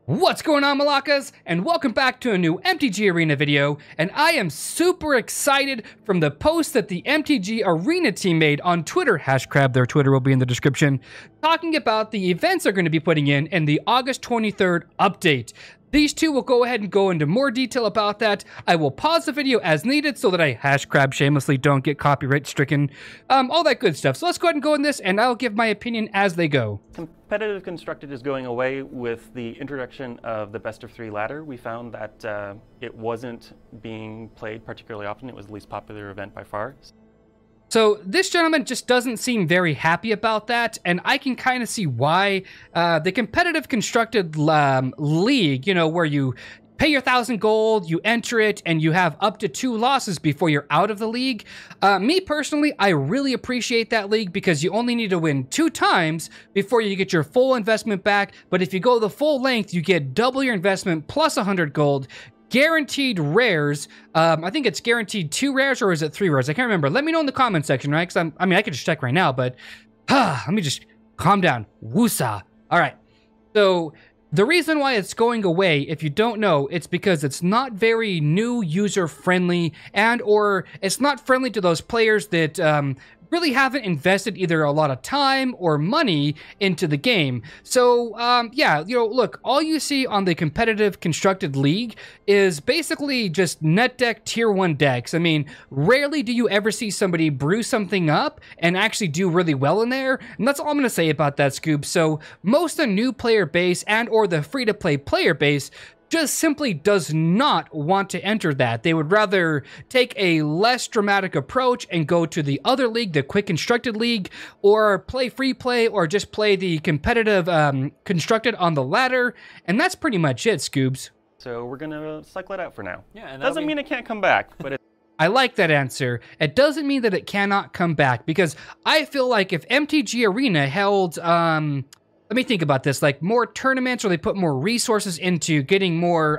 What's going on, Malakas? And welcome back to a new MTG Arena video. And I am super excited from the post that the MTG Arena team made on Twitter, #crab, their Twitter will be in the description, talking about the events they're going to be putting in the August 23rd update. These two will go ahead and go into more detail about that. I will pause the video as needed so that I #crab shamelessly don't get copyright stricken. All that good stuff. So let's go ahead and go in this and I'll give my opinion as they go. Competitive Constructed is going away with the introduction of the best of three ladder. We found that it wasn't being played particularly often. It was the least popular event by far. So this gentleman just doesn't seem very happy about that, and I can kind of see why. The Competitive Constructed League, you know, where you pay your 1,000 gold, you enter it, and you have up to 2 losses before you're out of the league. Me personally, I really appreciate that league because you only need to win 2 times before you get your full investment back. But if you go the full length, you get double your investment plus 100 gold. Guaranteed rares. I think it's guaranteed 2 rares, or is it 3 rares? I can't remember. Let me know in the comment section, right? Because I mean, I could just check right now, but let me just calm down. Woosah. All right. So the reason why it's going away, if you don't know, it's because it's not very new user friendly, and or it's not friendly to those players that really haven't invested either a lot of time or money into the game. So, yeah, you know, look, all you see on the Competitive Constructed League is basically just net deck tier 1 decks. I mean, rarely do you ever see somebody brew something up and actually do really well in there, and that's all I'm going to say about that, Scoop. So, most of the new player base and or the free-to-play player base just simply does not want to enter that. They would rather take a less dramatic approach and go to the other league, the Quick Constructed League, or play free play, or just play the competitive constructed on the ladder. And that's pretty much it, Scoobs. So we're going to cycle it out for now. Yeah, and doesn't mean it can't come back, but it I like that answer. It doesn't mean that it cannot come back, because I feel like if MTG Arena held let me think about this, like more tournaments, or they put more resources into getting more,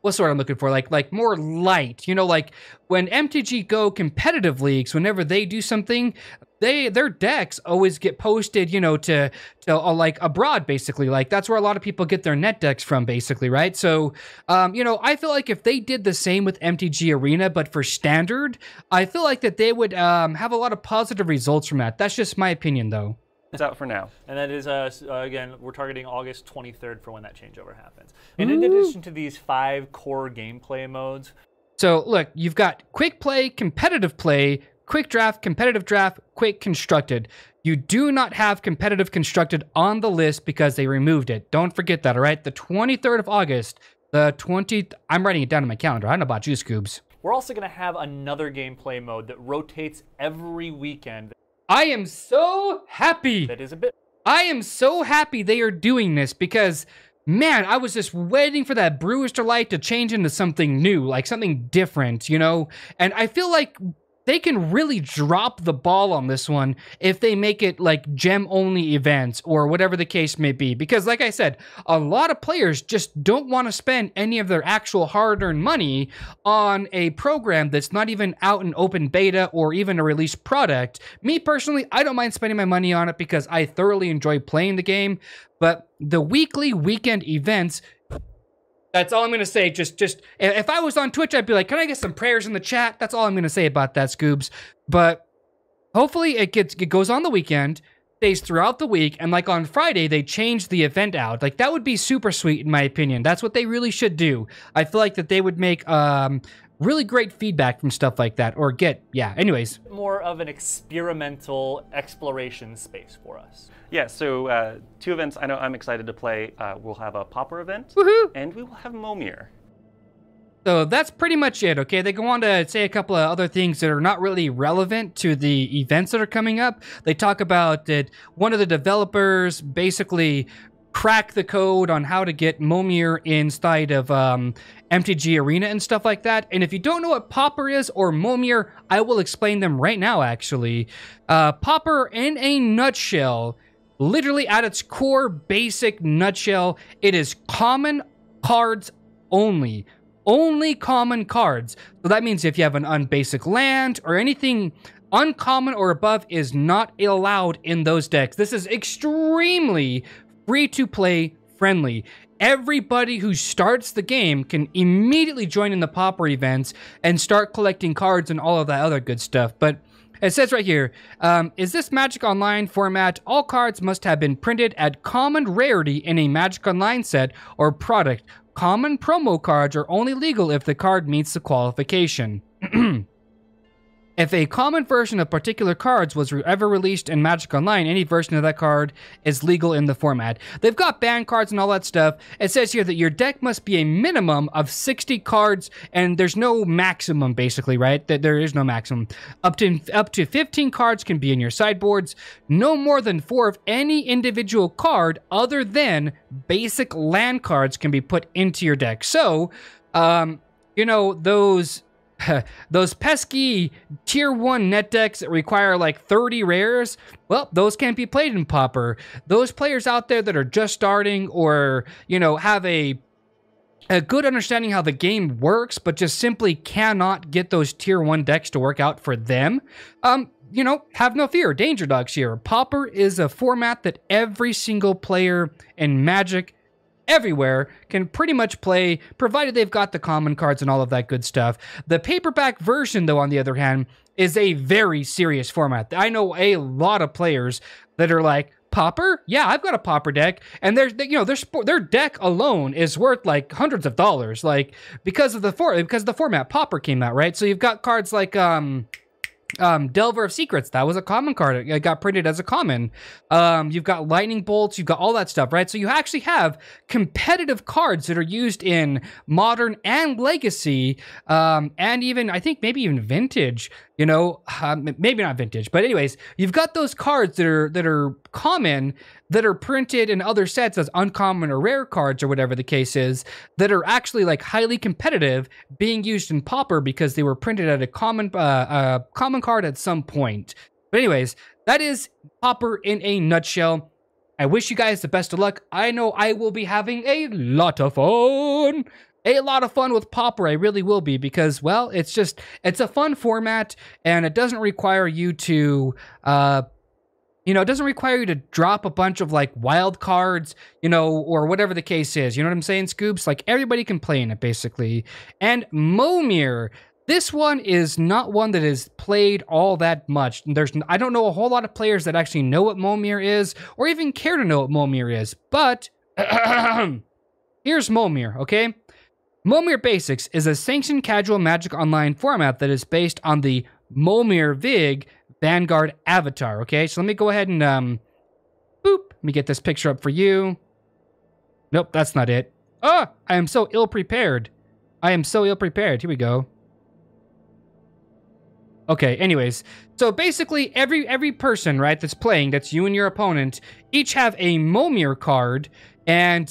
what's the word I'm looking for? Like more light, you know, like when MTG Go competitive leagues, whenever they do something, their decks always get posted, you know, to like abroad, basically. Like that's where a lot of people get their net decks from, basically, right? So, you know, I feel like if they did the same with MTG Arena, but for standard, I feel like that they would have a lot of positive results from that. That's just my opinion, though. it's out for now. And that is, again, we're targeting August 23rd for when that changeover happens. And in addition to these 5 core gameplay modes. So, look, you've got quick play, competitive play, quick draft, competitive draft, quick constructed. You do not have competitive constructed on the list because they removed it. Don't forget that, all right? The 23rd of August, the 20th, I'm writing it down in my calendar. I don't know about you, Scoobs. We're also going to have another gameplay mode that rotates every weekend. I am so happy. That is a bit. I am so happy they are doing this because, man, I was just waiting for that Brewster Light to change into something new, like something different, you know? And I feel like they can really drop the ball on this one if they make it like gem-only events or whatever the case may be. Because like I said, a lot of players just don't want to spend any of their actual hard-earned money on a program that's not even out in open beta or even a released product. Me personally, I don't mind spending my money on it because I thoroughly enjoy playing the game. But the weekly weekend events, that's all I'm going to say. Just if I was on Twitch, I'd be like, can I get some prayers in the chat? That's all I'm going to say about that, Scoobs. But hopefully it goes on the weekend, stays throughout the week, and like on Friday, they change the event out. Like that would be super sweet in my opinion. That's what they really should do. I feel like that they would make really great feedback from stuff like that, or yeah, anyways. More of an experimental exploration space for us. Yeah, so 2 events I know I'm excited to play. We'll have a Pauper event, and we will have Momir. So that's pretty much it, okay? They go on to say a couple of other things that are not really relevant to the events that are coming up. They talk about that one of the developers basically crack the code on how to get Momir inside of MTG Arena and stuff like that. And if you don't know what Pauper is or Momir, I will explain them right now, actually. Pauper, in a nutshell, literally at its core basic nutshell, it is common cards only. Only common cards. So that means if you have an unbasic land or anything uncommon or above is not allowed in those decks. This is extremely free-to-play friendly. everybody who starts the game can immediately join in the Pauper events and start collecting cards and all of that other good stuff. But it says right here, is this Magic Online format? All cards must have been printed at common rarity in a Magic Online set or product. Common promo cards are only legal if the card meets the qualification. If a common version of particular cards was ever released in Magic Online, any version of that card is legal in the format. They've got ban cards and all that stuff. It says here that your deck must be a minimum of 60 cards, and there's no maximum, basically, right? There is no maximum. Up to 15 cards can be in your sideboards. No more than 4 of any individual card other than basic land cards can be put into your deck. So, you know, those pesky tier 1 net decks that require like 30 rares, well, those can't be played in Pauper. Those players out there that are just starting or, you know, have a good understanding how the game works, but just simply cannot get those tier 1 decks to work out for them, you know, have no fear. Danger Dogs here. Pauper is a format that every single player in Magic everywhere can pretty much play, provided they've got the common cards and all of that good stuff. The paperback version, though, on the other hand, is a very serious format. I know a lot of players that are like, Pauper? Yeah, I've got a Pauper deck, and their deck alone is worth like hundreds of dollars, like because of the format Pauper came out, right? So you've got cards like Delver of Secrets. That was a common card. It got printed as a common. You've got Lightning Bolts. You've got all that stuff, right? So you actually have competitive cards that are used in Modern and Legacy, and even, I think, maybe even Vintage. You know, maybe not Vintage, but anyways, you've got those cards that are common, that are printed in other sets as uncommon or rare cards or whatever the case is, that are actually like highly competitive, being used in Pauper because they were printed at a common card at some point. But anyways, that is Pauper in a nutshell. I wish you guys the best of luck. I know I will be having a lot of fun. A lot of fun with Pauper, I really will be, because, well, it's a fun format, and it doesn't require you to, it doesn't require you to drop a bunch of, like, wild cards, you know, or whatever the case is. You know what I'm saying, Scoops? Like, everybody can play in it, basically. And Momir, this one is not one that is played all that much. I don't know a whole lot of players that actually know what Momir is, or even care to know what Momir is, but here's Momir, okay? Momir Basics is a sanctioned casual Magic Online format that is based on the Momir Vig Vanguard avatar, okay? So let me go ahead and, let me get this picture up for you. Nope, that's not it. Oh, I am so ill-prepared. Here we go. Okay, anyways, so basically every person, right, that's playing, that's you and your opponent, each have a Momir card, and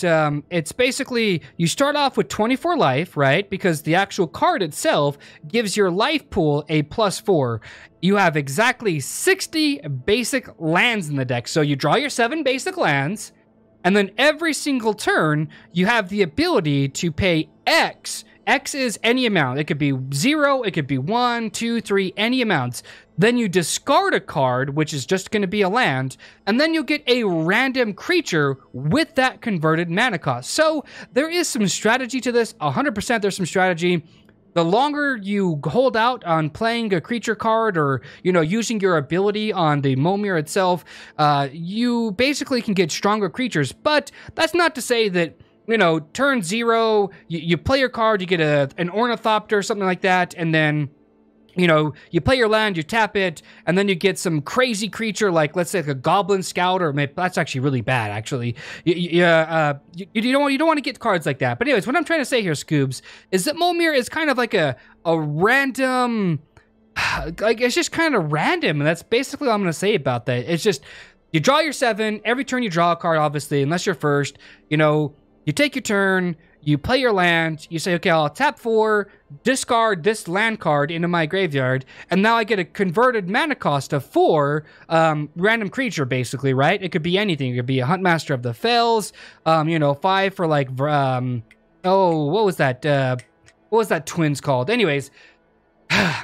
it's basically, you start off with 24 life, right, because the actual card itself gives your life pool a +4. You have exactly 60 basic lands in the deck, so you draw your 7 basic lands, and then every single turn, you have the ability to pay X. X is any amount. It could be 0, it could be 1, 2, 3, any amounts. Then you discard a card, which is just going to be a land, and then you'll get a random creature with that converted mana cost. So there is some strategy to this. 100% there's some strategy. The longer you hold out on playing a creature card or, you know, using your ability on the Momir itself, you basically can get stronger creatures. But that's not to say that, you know, turn 0, you play your card, you get an Ornithopter or something like that, and then, you know, you play your land, you tap it, and then you get some crazy creature like, let's say, like a Goblin Scout, or maybe that's actually really bad, actually. You don't want to get cards like that. But anyways, what I'm trying to say here, Scoobs, is that Momir is kind of like a random, like, it's just kind of random, and that's basically all I'm going to say about that. It's just, you draw your 7, every turn you draw a card, obviously, unless you're first, you know. You take your turn, you play your land, you say, okay, I'll tap 4, discard this land card into my graveyard, and now I get a converted mana cost of 4, random creature, basically, right? It could be anything. It could be a Huntmaster of the Fells, 5 for, like, what was that twins called? Anyways,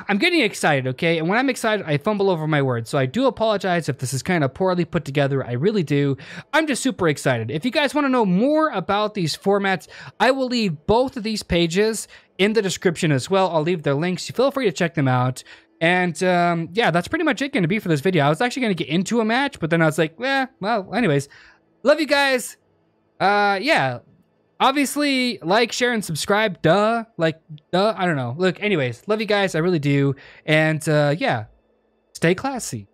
I'm getting excited, okay? And when I'm excited, I fumble over my words. So I do apologize if this is kind of poorly put together. I really do. I'm just super excited. If you guys want to know more about these formats, I will leave both of these pages in the description as well. I'll leave their links. Feel free to check them out. And yeah, that's pretty much it going to be for this video. I was actually going to get into a match, but then I was like, well, anyways. Love you guys. Yeah. Obviously, like, share, and subscribe. Duh. Like, duh. I don't know. Look, anyways, love you guys. I really do. And yeah, stay classy.